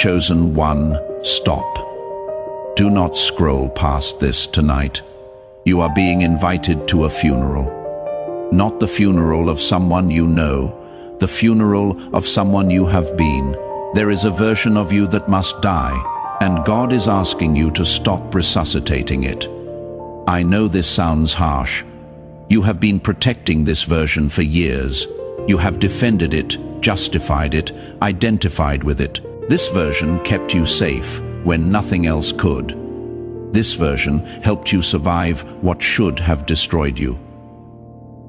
Chosen one, stop. Do not scroll past this tonight. You are being invited to a funeral. Not the funeral of someone you know, the funeral of someone you have been. There is a version of you that must die, and God is asking you to stop resuscitating it. I know this sounds harsh. You have been protecting this version for years. You have defended it, justified it, identified with it. This version kept you safe when nothing else could. This version helped you survive what should have destroyed you.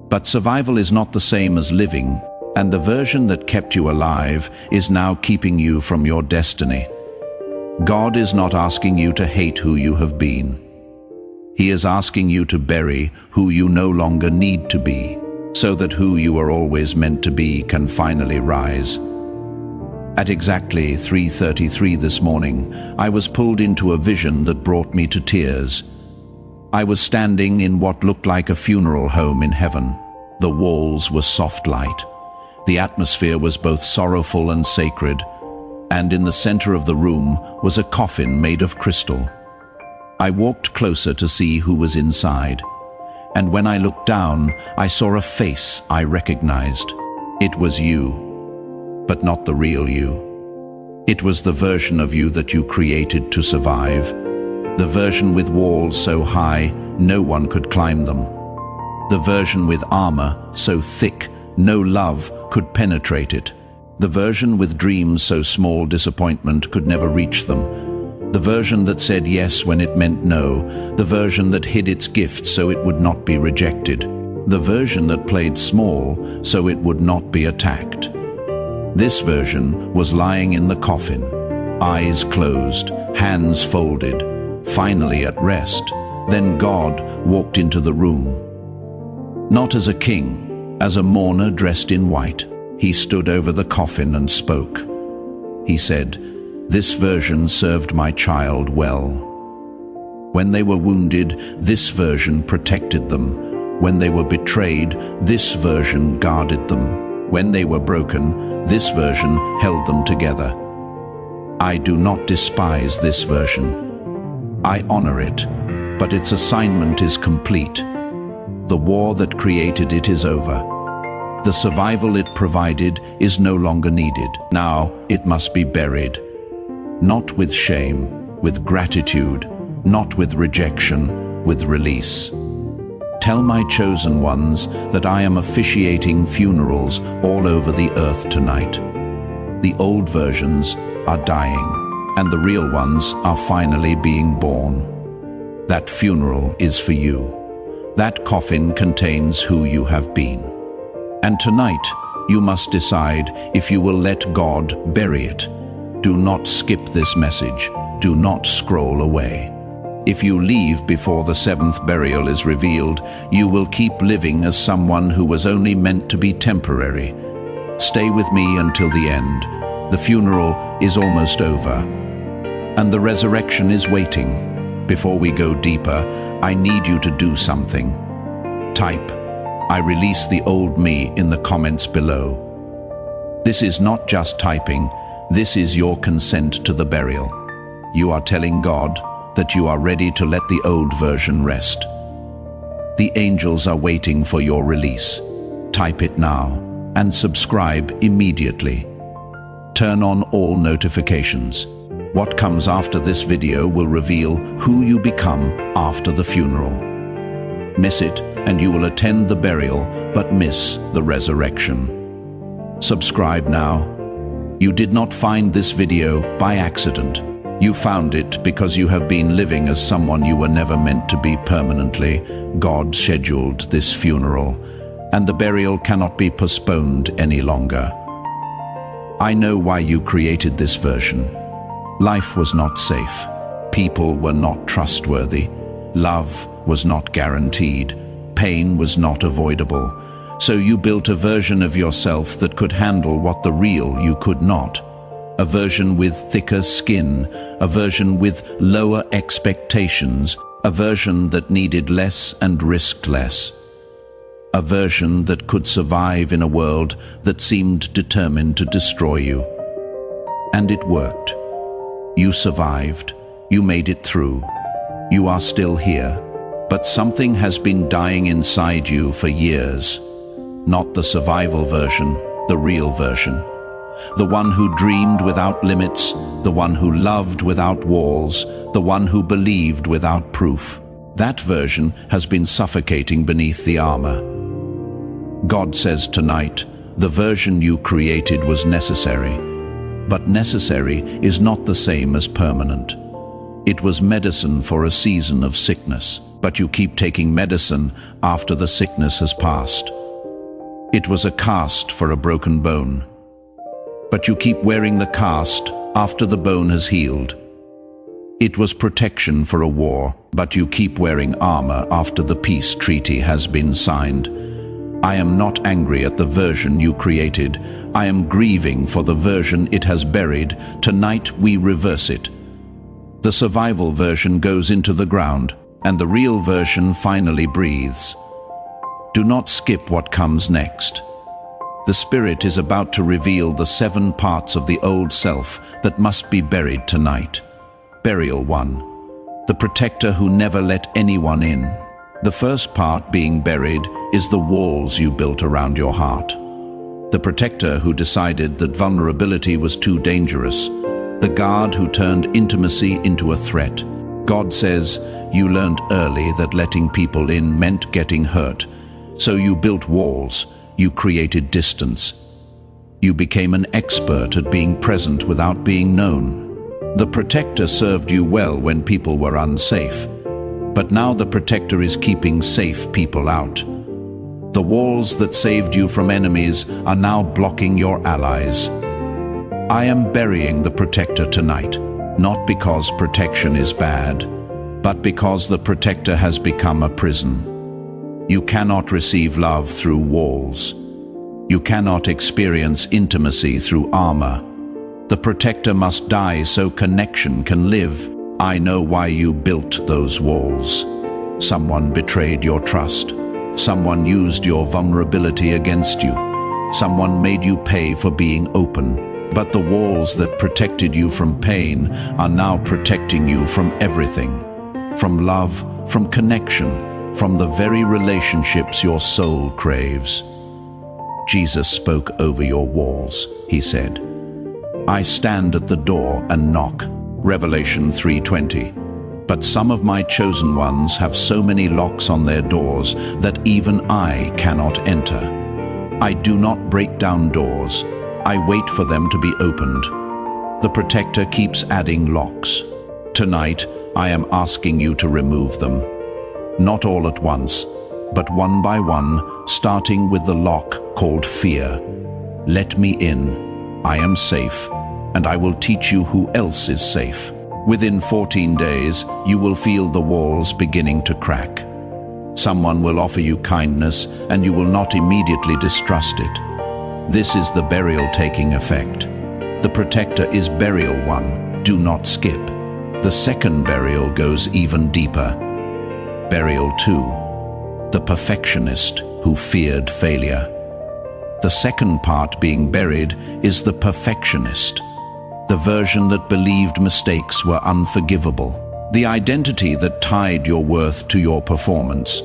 But survival is not the same as living, and the version that kept you alive is now keeping you from your destiny. God is not asking you to hate who you have been. He is asking you to bury who you no longer need to be, so that who you are always meant to be can finally rise. At exactly 3:33 this morning, I was pulled into a vision that brought me to tears. I was standing in what looked like a funeral home in heaven. The walls were soft light. The atmosphere was both sorrowful and sacred, and in the center of the room was a coffin made of crystal. I walked closer to see who was inside, and when I looked down, I saw a face I recognized. It was you. But not the real you. It was the version of you that you created to survive. The version with walls so high no one could climb them. The version with armor so thick no love could penetrate it. The version with dreams so small disappointment could never reach them. The version that said yes when it meant no. The version that hid its gift so it would not be rejected. The version that played small so it would not be attacked. This version was lying in the coffin, eyes closed, hands folded, finally at rest. Then God walked into the room. Not as a king, as a mourner dressed in white. He stood over the coffin and spoke. He said, "This version served my child well. When they were wounded, this version protected them. When they were betrayed, this version guarded them. When they were broken, this version held them together. I do not despise this version. I honor it, but its assignment is complete. The war that created it is over. The survival it provided is no longer needed. Now it must be buried. Not with shame, with gratitude, not with rejection, with release. Tell my chosen ones that I am officiating funerals all over the earth tonight. The old versions are dying, and the real ones are finally being born. That funeral is for you. That coffin contains who you have been. And tonight, you must decide if you will let God bury it. Do not skip this message. Do not scroll away. If you leave before the seventh burial is revealed, you will keep living as someone who was only meant to be temporary. Stay with me until the end. The funeral is almost over, and the resurrection is waiting. Before we go deeper, I need you to do something. Type, "I release the old me" in the comments below. This is not just typing, this is your consent to the burial. You are telling God that you are ready to let the old version rest. The angels are waiting for your release. Type it now and subscribe immediately. Turn on all notifications. What comes after this video will reveal who you become after the funeral. Miss it and you will attend the burial but miss the resurrection. Subscribe now. You did not find this video by accident. You found it because you have been living as someone you were never meant to be permanently. God scheduled this funeral, and the burial cannot be postponed any longer. I know why you created this version. Life was not safe. People were not trustworthy. Love was not guaranteed. Pain was not avoidable. So you built a version of yourself that could handle what the real you could not. A version with thicker skin, a version with lower expectations, a version that needed less and risked less. A version that could survive in a world that seemed determined to destroy you. And it worked. You survived. You made it through. You are still here. But something has been dying inside you for years. Not the survival version, the real version. The one who dreamed without limits, the one who loved without walls, the one who believed without proof. That version has been suffocating beneath the armor. God says tonight, the version you created was necessary. But necessary is not the same as permanent. It was medicine for a season of sickness, but you keep taking medicine after the sickness has passed. It was a cast for a broken bone, but you keep wearing the cast after the bone has healed. It was protection for a war, but you keep wearing armor after the peace treaty has been signed. I am not angry at the version you created. I am grieving for the version it has buried. Tonight we reverse it. The survival version goes into the ground, and the real version finally breathes. Do not skip what comes next. The Spirit is about to reveal the 7 parts of the old self that must be buried tonight. Burial 1. The protector who never let anyone in. The first part being buried is the walls you built around your heart. The protector who decided that vulnerability was too dangerous. The guard who turned intimacy into a threat. God says, you learned early that letting people in meant getting hurt. So you built walls. You created distance. You became an expert at being present without being known. The protector served you well when people were unsafe. But now the protector is keeping safe people out. The walls that saved you from enemies are now blocking your allies. I am burying the protector tonight, not because protection is bad, but because the protector has become a prison. You cannot receive love through walls. You cannot experience intimacy through armor. The protector must die so connection can live. I know why you built those walls. Someone betrayed your trust. Someone used your vulnerability against you. Someone made you pay for being open. But the walls that protected you from pain are now protecting you from everything. From love, from connection, from the very relationships your soul craves. Jesus spoke over your walls. He said, I stand at the door and knock. Revelation 3:20. But some of my chosen ones have so many locks on their doors that even I cannot enter. I do not break down doors. I wait for them to be opened. The protector keeps adding locks. Tonight, I am asking you to remove them. Not all at once, but one by one, starting with the lock called fear. Let me in. I am safe, and I will teach you who else is safe. Within 14 days, you will feel the walls beginning to crack. Someone will offer you kindness, and you will not immediately distrust it. This is the burial taking effect. The protector is burial 1. Do not skip. The second burial goes even deeper. Burial 2. The perfectionist who feared failure. The second part being buried is the perfectionist, the version that believed mistakes were unforgivable, the identity that tied your worth to your performance.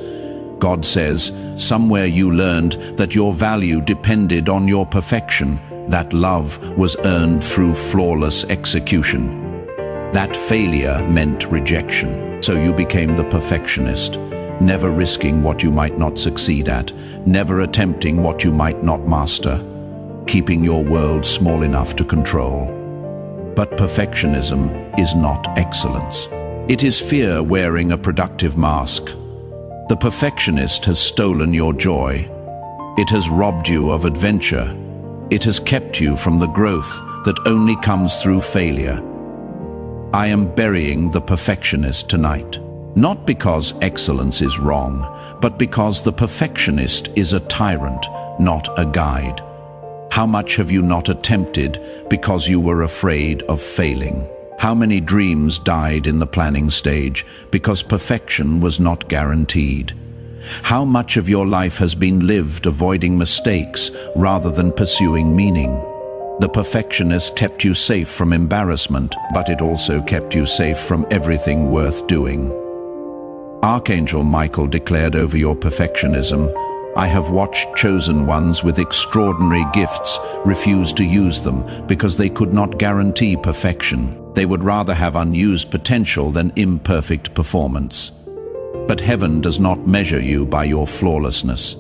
God says, somewhere you learned that your value depended on your perfection, that love was earned through flawless execution. That failure meant rejection, so you became the perfectionist, never risking what you might not succeed at, never attempting what you might not master, keeping your world small enough to control. But perfectionism is not excellence. It is fear wearing a productive mask. The perfectionist has stolen your joy. It has robbed you of adventure. It has kept you from the growth that only comes through failure. I am burying the perfectionist tonight. Not because excellence is wrong, but because the perfectionist is a tyrant, not a guide. How much have you not attempted because you were afraid of failing? How many dreams died in the planning stage because perfection was not guaranteed? How much of your life has been lived avoiding mistakes rather than pursuing meaning? The perfectionist kept you safe from embarrassment, but it also kept you safe from everything worth doing. Archangel Michael declared over your perfectionism, "I have watched chosen ones with extraordinary gifts refuse to use them because they could not guarantee perfection. They would rather have unused potential than imperfect performance." But heaven does not measure you by your flawlessness.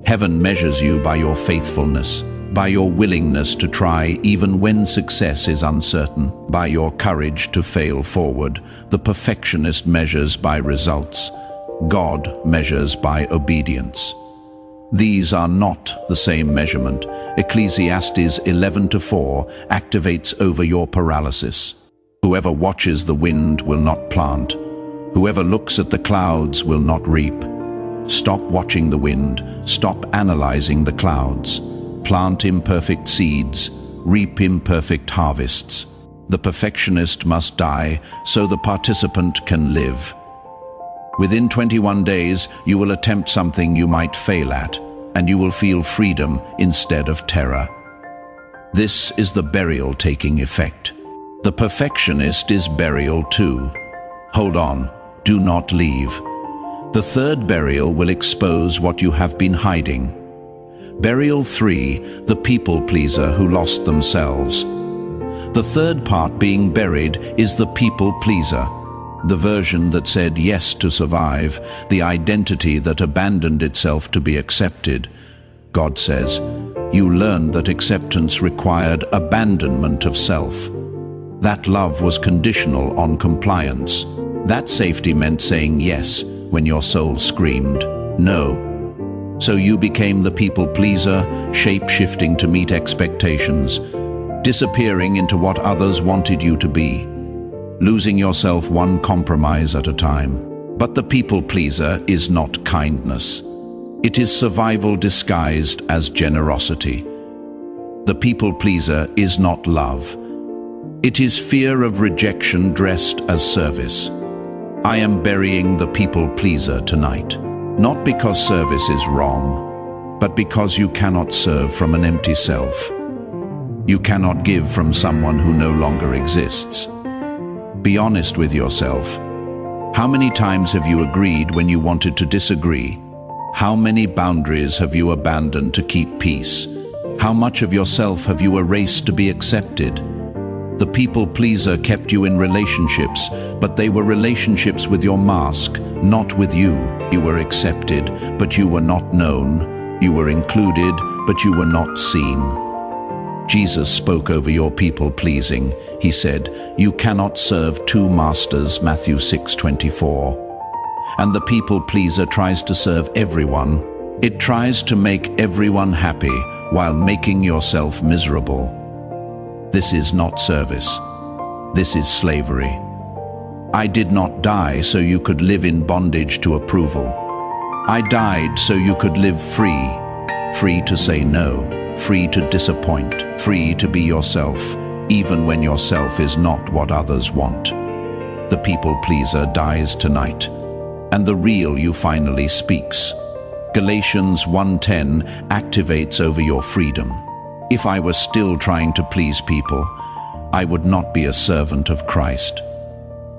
Heaven measures you by your faithfulness, by your willingness to try even when success is uncertain, by your courage to fail forward. The perfectionist measures by results. God measures by obedience. These are not the same measurement. Ecclesiastes 11:4 activates over your paralysis. Whoever watches the wind will not plant. Whoever looks at the clouds will not reap. Stop watching the wind. Stop analyzing the clouds. Plant imperfect seeds. Reap imperfect harvests. The perfectionist must die so the participant can live. Within 21 days, you will attempt something you might fail at, and you will feel freedom instead of terror. This is the burial taking effect. The perfectionist is burial too. Hold on, do not leave. The third burial will expose what you have been hiding. Burial 3, the people pleaser who lost themselves. The third part being buried is the people pleaser, the version that said yes to survive, the identity that abandoned itself to be accepted. God says, you learned that acceptance required abandonment of self. That love was conditional on compliance. That safety meant saying yes when your soul screamed no. So you became the people pleaser, shape-shifting to meet expectations, disappearing into what others wanted you to be, losing yourself one compromise at a time. But the people pleaser is not kindness. It is survival disguised as generosity. The people pleaser is not love. It is fear of rejection dressed as service. I am burying the people pleaser tonight, not because service is wrong, but because you cannot serve from an empty self. You cannot give from someone who no longer exists. Be honest with yourself. How many times have you agreed when you wanted to disagree? How many boundaries have you abandoned to keep peace? How much of yourself have you erased to be accepted? The people pleaser kept you in relationships, but they were relationships with your mask, not with you. You were accepted, but you were not known. You were included, but you were not seen. Jesus spoke over your people pleasing. He said, you cannot serve two masters, Matthew 6:24. And the people pleaser tries to serve everyone. It tries to make everyone happy while making yourself miserable. This is not service. This is slavery. I did not die so you could live in bondage to approval. I died so you could live free, free to say no, free to disappoint, free to be yourself, even when yourself is not what others want. The people pleaser dies tonight, and the real you finally speaks. Galatians 1:10 activates over your freedom. If I was still trying to please people, I would not be a servant of Christ.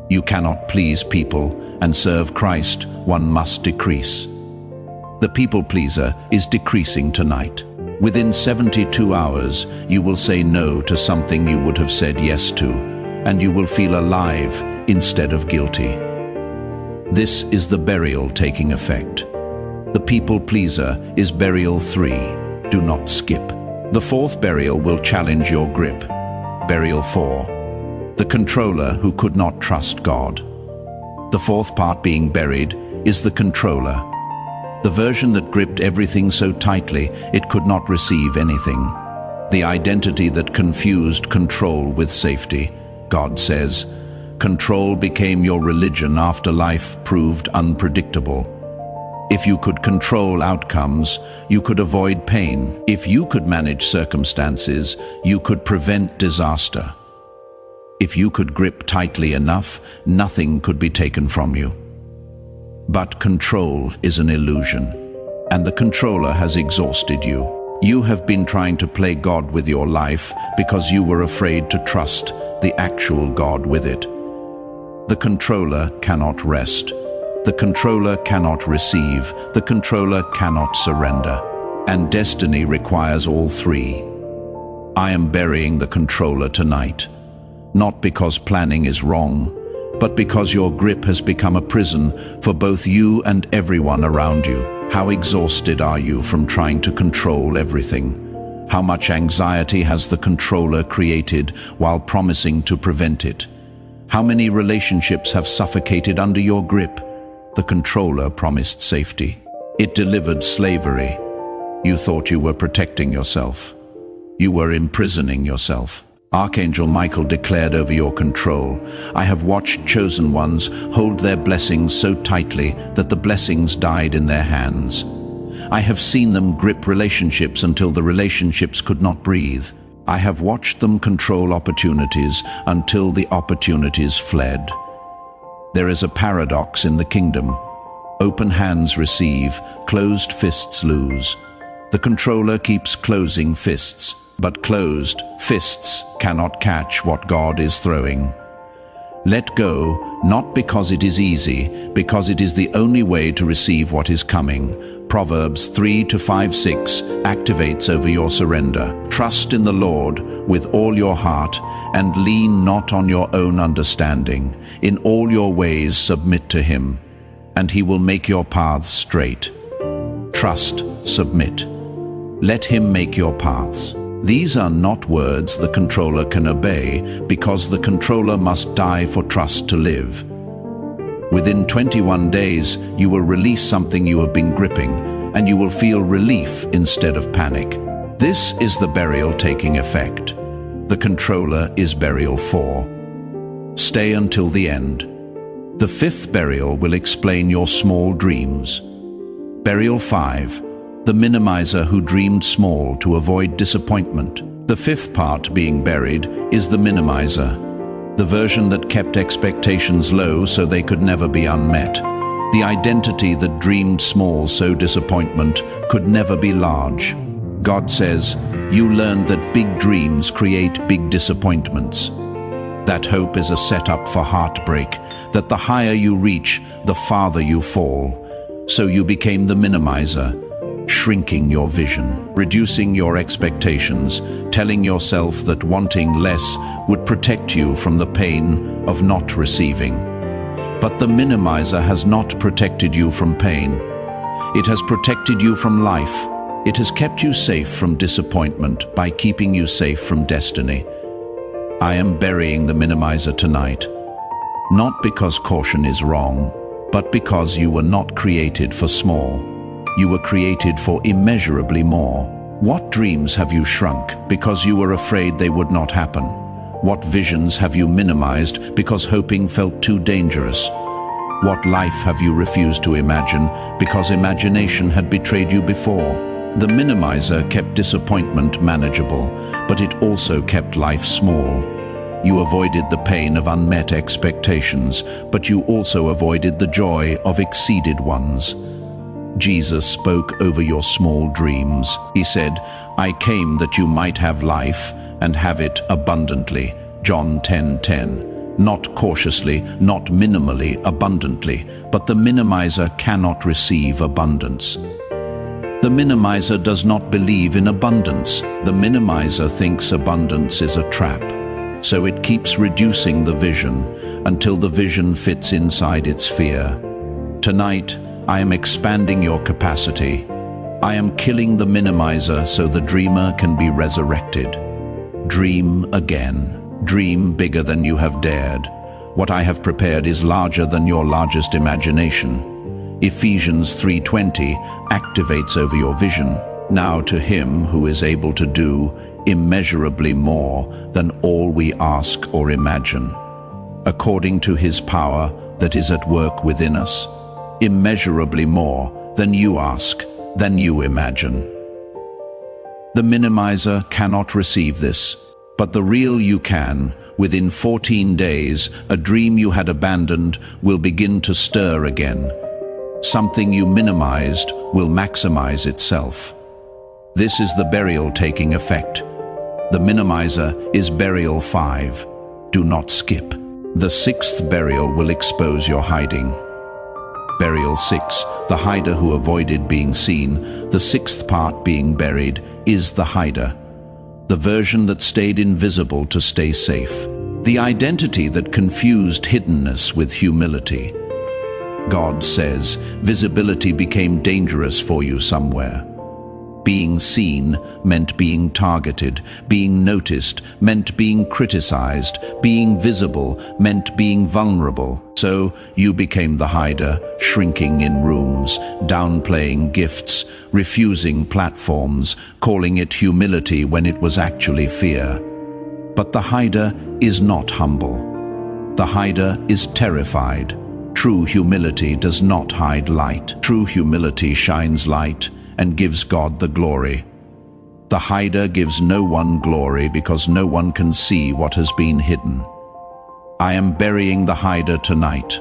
You cannot please people and serve Christ. One must decrease. The people pleaser is decreasing tonight. Within 72 hours, you will say no to something you would have said yes to, and you will feel alive instead of guilty. This is the burial taking effect. The people pleaser is burial 3. Do not skip. The fourth burial will challenge your grip. Burial 4. The controller who could not trust God. The fourth part being buried is the controller. The version that gripped everything so tightly it could not receive anything. The identity that confused control with safety. God says, control became your religion after life proved unpredictable. If you could control outcomes, you could avoid pain. If you could manage circumstances, you could prevent disaster. If you could grip tightly enough, nothing could be taken from you. But control is an illusion, and the controller has exhausted you. You have been trying to play God with your life because you were afraid to trust the actual God with it. The controller cannot rest. The controller cannot receive. The controller cannot surrender. And destiny requires all three. I am burying the controller tonight, not because planning is wrong, but because your grip has become a prison for both you and everyone around you. How exhausted are you from trying to control everything? How much anxiety has the controller created while promising to prevent it? How many relationships have suffocated under your grip? The controller promised safety. It delivered slavery. You thought you were protecting yourself. You were imprisoning yourself. Archangel Michael declared over your control, I have watched chosen ones hold their blessings so tightly that the blessings died in their hands. I have seen them grip relationships until the relationships could not breathe. I have watched them control opportunities until the opportunities fled. There is a paradox in the kingdom. Open hands receive, closed fists lose. The controller keeps closing fists, but closed fists cannot catch what God is throwing. Let go, not because it is easy, because it is the only way to receive what is coming. Proverbs 3-5-6 activates over your surrender. Trust in the Lord with all your heart and lean not on your own understanding. In all your ways submit to him, and he will make your paths straight. Trust, submit. Let him make your paths. These are not words the controller can obey, because the controller must die for trust to live. Within 21 days, you will release something you have been gripping, and you will feel relief instead of panic. This is the burial taking effect. The controller is burial 4. Stay until the end. The 5th burial will explain your small dreams. Burial 5. The minimizer who dreamed small to avoid disappointment. The 5th part being buried is the minimizer, the version that kept expectations low so they could never be unmet. The identity that dreamed small so disappointment could never be large. God says, you learned that big dreams create big disappointments. That hope is a setup for heartbreak, that the higher you reach, the farther you fall. So you became the minimizer, shrinking your vision, reducing your expectations, telling yourself that wanting less would protect you from the pain of not receiving. But the minimizer has not protected you from pain. It has protected you from life. It has kept you safe from disappointment by keeping you safe from destiny. I am burying the minimizer tonight, not because caution is wrong, but because you were not created for small. You were created for immeasurably more. What dreams have you shrunk because you were afraid they would not happen? What visions have you minimized because hoping felt too dangerous? What life have you refused to imagine because imagination had betrayed you before? The minimizer kept disappointment manageable, but it also kept life small. You avoided the pain of unmet expectations, but you also avoided the joy of exceeded ones. Jesus spoke over your small dreams. He said, I came that you might have life and have it abundantly. John 10:10. Not cautiously, not minimally, abundantly, but the minimizer cannot receive abundance. The minimizer does not believe in abundance. The minimizer thinks abundance is a trap. So it keeps reducing the vision until the vision fits inside its fear. Tonight, I am expanding your capacity. I am killing the minimizer so the dreamer can be resurrected. Dream again. Dream bigger than you have dared. What I have prepared is larger than your largest imagination. Ephesians 3:20 activates over your vision. Now to him who is able to do immeasurably more than all we ask or imagine, according to his power that is at work within us. Immeasurably more than you ask, than you imagine. The minimizer cannot receive this, but the real you can. Within 14 days, a dream you had abandoned will begin to stir again. Something you minimized will maximize itself. This is the burial taking effect. The minimizer is burial 5. Do not skip. The 6th burial will expose your hiding. Burial 6, the hider who avoided being seen, the 6th part being buried, is the hider. The version that stayed invisible to stay safe. The identity that confused hiddenness with humility. God says, visibility became dangerous for you somewhere. Being seen meant being targeted. Being noticed meant being criticized. Being visible meant being vulnerable. So you became the hider, shrinking in rooms, downplaying gifts, refusing platforms, calling it humility when it was actually fear. But the hider is not humble. The hider is terrified. True humility does not hide light. True humility shines light and gives God the glory. The hider gives no one glory because no one can see what has been hidden. I am burying the hider tonight,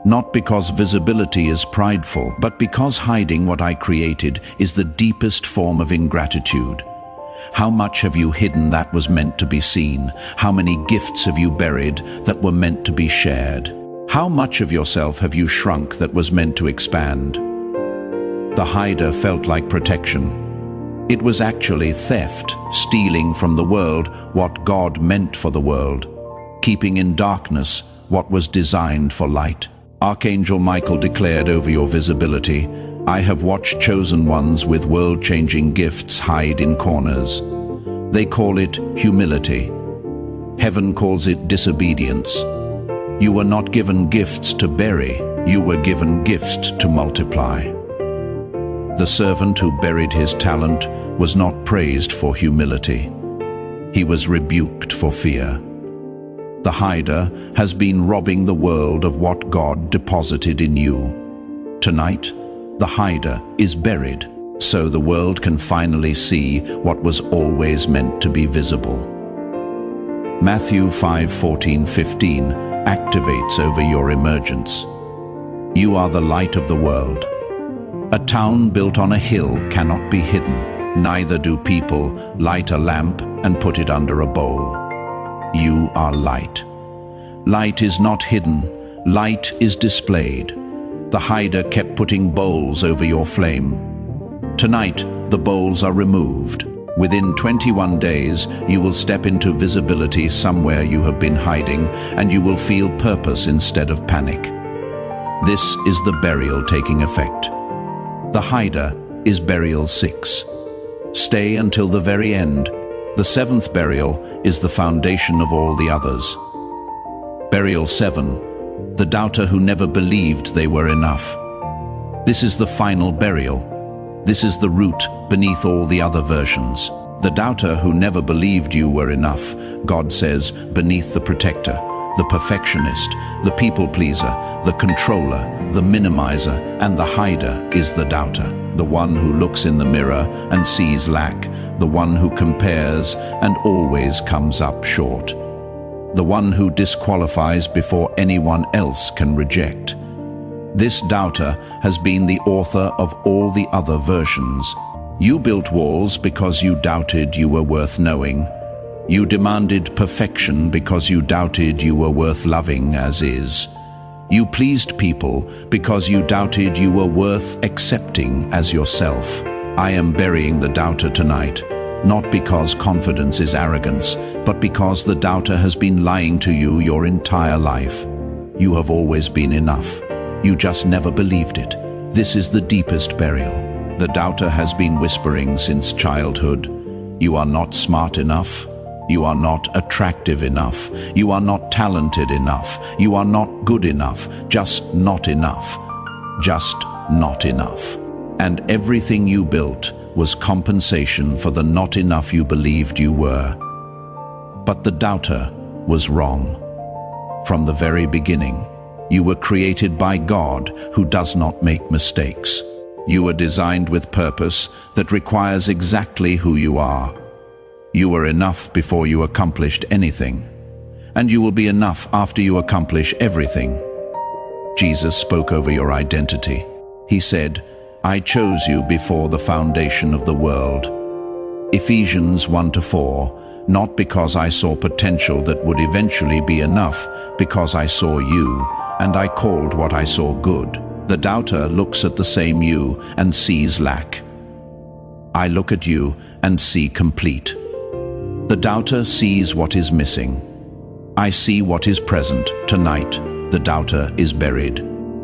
not because visibility is prideful, but because hiding what I created is the deepest form of ingratitude. How much have you hidden that was meant to be seen? How many gifts have you buried that were meant to be shared? How much of yourself have you shrunk that was meant to expand? The hider felt like protection. It was actually theft, stealing from the world what God meant for the world, keeping in darkness what was designed for light. Archangel Michael declared over your visibility, I have watched chosen ones with world-changing gifts hide in corners. They call it humility. Heaven calls it disobedience. You were not given gifts to bury, you were given gifts to multiply. The servant who buried his talent was not praised for humility. He was rebuked for fear. The hider has been robbing the world of what God deposited in you. Tonight, the hider is buried, so the world can finally see what was always meant to be visible. Matthew 5:14-15 activates over your emergence. You are the light of the world. A town built on a hill cannot be hidden. Neither do people light a lamp and put it under a bowl. You are light. Light is not hidden. Light is displayed. The hider kept putting bowls over your flame. Tonight, the bowls are removed. Within 21 days, you will step into visibility somewhere you have been hiding, and you will feel purpose instead of panic. This is the burial taking effect. The hider is burial 6. Stay until the very end. The 7th burial is the foundation of all the others. Burial 7, the doubter who never believed they were enough. This is the final burial. This is the root beneath all the other versions. The doubter who never believed you were enough, God says, beneath the protector, the perfectionist, the people pleaser, the controller, the minimizer, and the hider is the doubter, the one who looks in the mirror and sees lack, the one who compares and always comes up short, the one who disqualifies before anyone else can reject. This doubter has been the author of all the other versions. You built walls because you doubted you were worth knowing. You demanded perfection because you doubted you were worth loving as is. You pleased people because you doubted you were worth accepting as yourself. I am burying the doubter tonight, not because confidence is arrogance, but because the doubter has been lying to you your entire life. You have always been enough. You just never believed it. This is the deepest burial. The doubter has been whispering since childhood. You are not smart enough. You are not attractive enough. You are not talented enough. You are not good enough. Just not enough. Just not enough. And everything you built was compensation for the not enough you believed you were. But the doubter was wrong. From the very beginning, you were created by God, who does not make mistakes. You were designed with purpose that requires exactly who you are. You were enough before you accomplished anything, and you will be enough after you accomplish everything. Jesus spoke over your identity. He said, I chose you before the foundation of the world. Ephesians 1-4, not because I saw potential that would eventually be enough, because I saw you, and I called what I saw good. The doubter looks at the same you and sees lack. I look at you and see complete. The doubter sees what is missing. I see what is present. Tonight, the doubter is buried.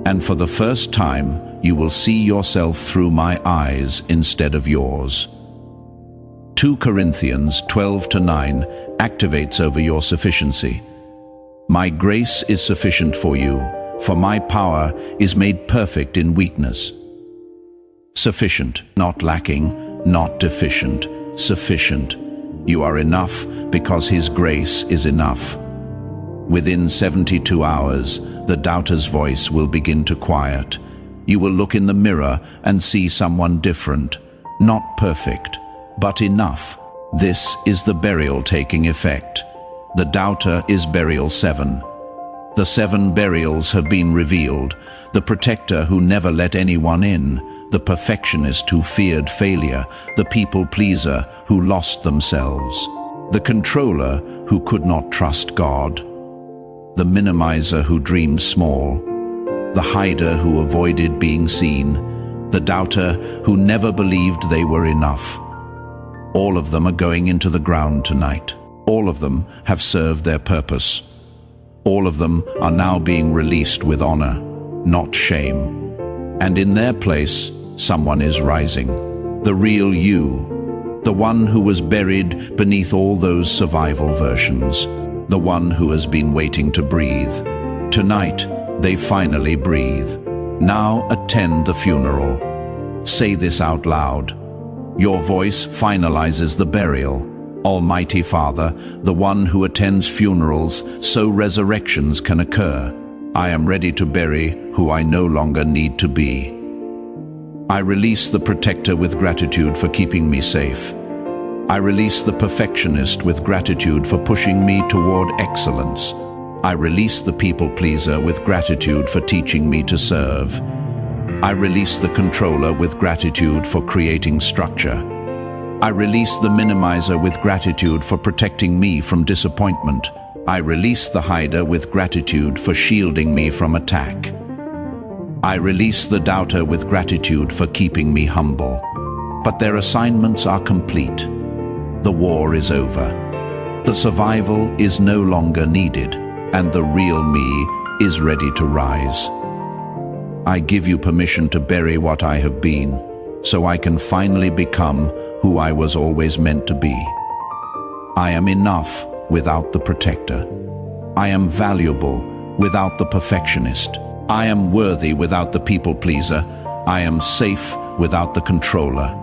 And for the first time, you will see yourself through my eyes instead of yours. 2 Corinthians 12-9 activates over your sufficiency. My grace is sufficient for you, for my power is made perfect in weakness. Sufficient, not lacking, not deficient, sufficient. You are enough because His grace is enough. Within 72 hours, the doubter's voice will begin to quiet. You will look in the mirror and see someone different, not perfect, but enough. This is the burial taking effect. The doubter is burial 7. The 7 burials have been revealed. The protector who never let anyone in, the perfectionist who feared failure, the people pleaser who lost themselves, the controller who could not trust God, the minimizer who dreamed small, the hider who avoided being seen, the doubter who never believed they were enough. All of them are going into the ground tonight. All of them have served their purpose. All of them are now being released with honor, not shame. And in their place, someone is rising. The real you. The one who was buried beneath all those survival versions. The one who has been waiting to breathe. Tonight, they finally breathe. Now attend the funeral. Say this out loud. Your voice finalizes the burial. Almighty Father, the one who attends funerals so resurrections can occur. I am ready to bury who I no longer need to be. I release the protector with gratitude for keeping me safe. I release the perfectionist with gratitude for pushing me toward excellence. I release the people pleaser with gratitude for teaching me to serve. I release the controller with gratitude for creating structure. I release the minimizer with gratitude for protecting me from disappointment. I release the hider with gratitude for shielding me from attack. I release the doubter with gratitude for keeping me humble. But their assignments are complete. The war is over. The survival is no longer needed, and the real me is ready to rise. I give you permission to bury what I have been, so I can finally become who I was always meant to be. I am enough without the protector. I am valuable without the perfectionist. I am worthy without the people pleaser. I am safe without the controller.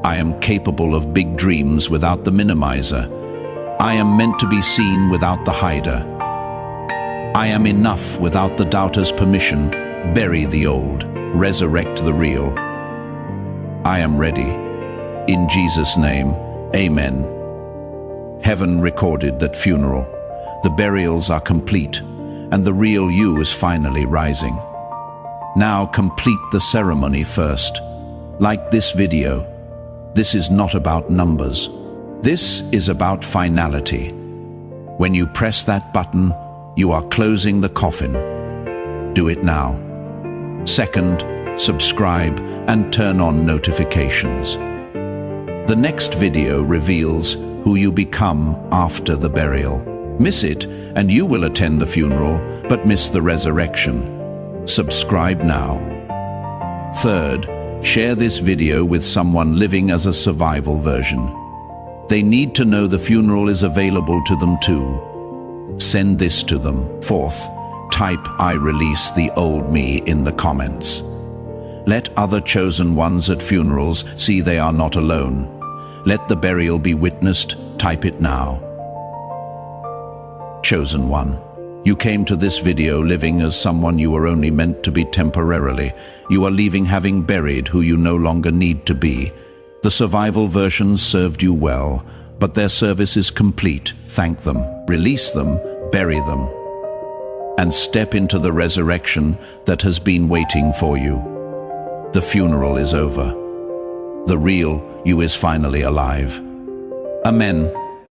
I am capable of big dreams without the minimizer. I am meant to be seen without the hider. I am enough without the doubter's permission. Bury the old, resurrect the real. I am ready. In Jesus' name, amen. Heaven recorded that funeral. The burials are complete, and the real you is finally rising. Now complete the ceremony first. Like this video, this is not about numbers. This is about finality. When you press that button, you are closing the coffin. Do it now. Second, subscribe and turn on notifications. The next video reveals who you become after the burial. Miss it, and you will attend the funeral, but miss the resurrection. Subscribe now. Third, share this video with someone living as a survival version. They need to know the funeral is available to them too. Send this to them. Fourth, type "I release the old me" in the comments. Let other chosen ones at funerals see they are not alone. Let the burial be witnessed. Type it now. Chosen one. You came to this video living as someone you were only meant to be temporarily. You are leaving having buried who you no longer need to be. The survival versions served you well, but their service is complete. Thank them. Release them. Bury them. And step into the resurrection that has been waiting for you. The funeral is over. The real you is finally alive. Amen.